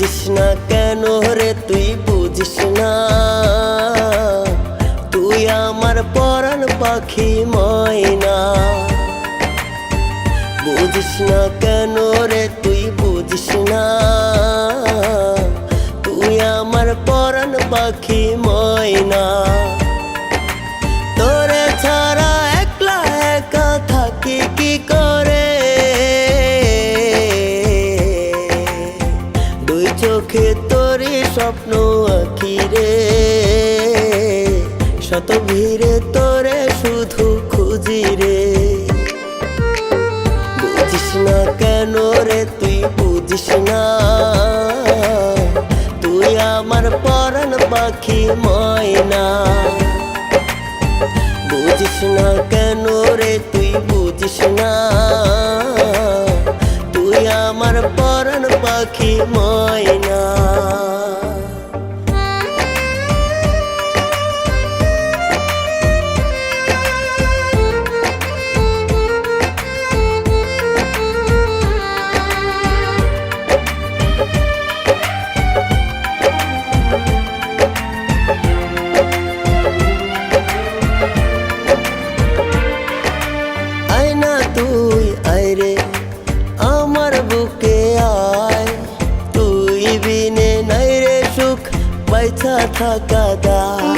বুঝিস না কেন রে তুই বুঝিস না, তুই আমার পরাণ পাখি ময়না। বুঝিস না কেন রে তুই বুঝিস না, তুই আমার পরাণ পাখি ময়না। তোরে ছাড়া একলা একা থাকি কি করে, দুই চোখে তোরে স্বপ্ন আঁকি রে, শত ভিড়ে তোরে শুধু খুঁজি রে। বুঝিস না কেন রে তুই বুঝিস না, তুই আমার পরাণ পাখি ময়না। বুঝিস না কেন রে তুই বুঝিস না, তুই আমার পরাণ পাখি ময়না। তুই আয় রে আমার বুকে আয়, তুই বিনে নাই রে সুখ বাইচা থাকা দায়।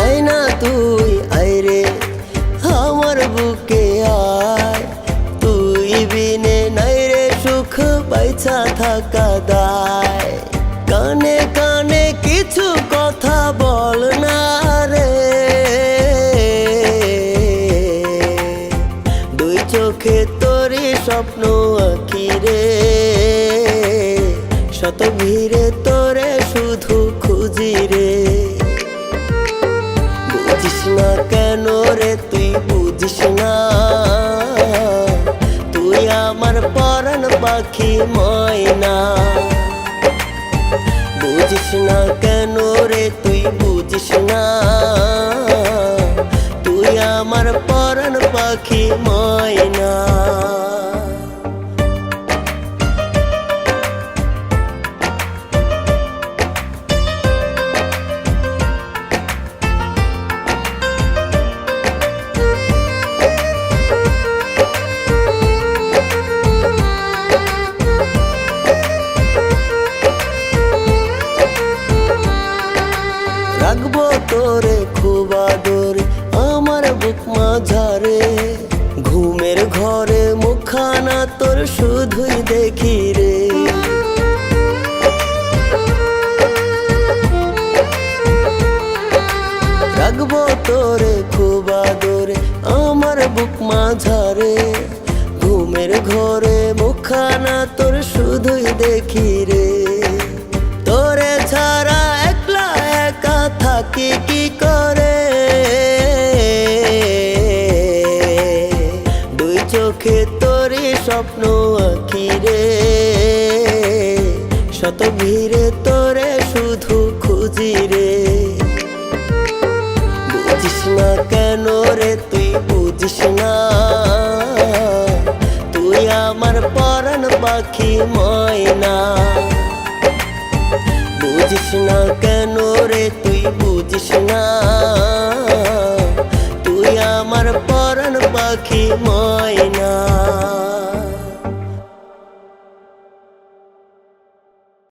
আয় না তুই আয় রে আমার বুকে আয়, তুই বিনে নাই রে সুখ বাইচা থাকা দায়। কানে কানে কিছু কথা বল না রে, দুই চোখে তোরে স্বপ্ন আঁকি রে, শত ভিড়ে তোরে শুধু খুঁজি রে। বুঝিস না কেন রে তুই বুঝিস না, তুই আমার পরাণ পাখি ময়না। বুঝিস না কেন রে তুই বুঝিস না, তুই আমার পরাণ পাখি ময়না। রাখবো তোরে খুব আদরে আমার বুক মাঝারে, ঘুমের ঘরে মুখখানা তোর শুধুই দেখি রে। রাখবো তোরে খুব আদরে আমার বুক মাঝারে, ঘুমের ঘরে মুখখানা তোর শুধুই দেখি রে। তোরে ছাড়া একলা একা থাকি কি করে, দুই চোখে তোরে স্বপ্ন আঁকি রে, শত ভিড়ে তোরে শুধু খুঁজি রে। বুঝিস না কেন রে তুই বুঝিস না, তুই আমার পরাণ পাখি ময়না। বুঝিস না কেন রে তুই বুঝিস না, তুই আমার পরাণ পাখি ময়না।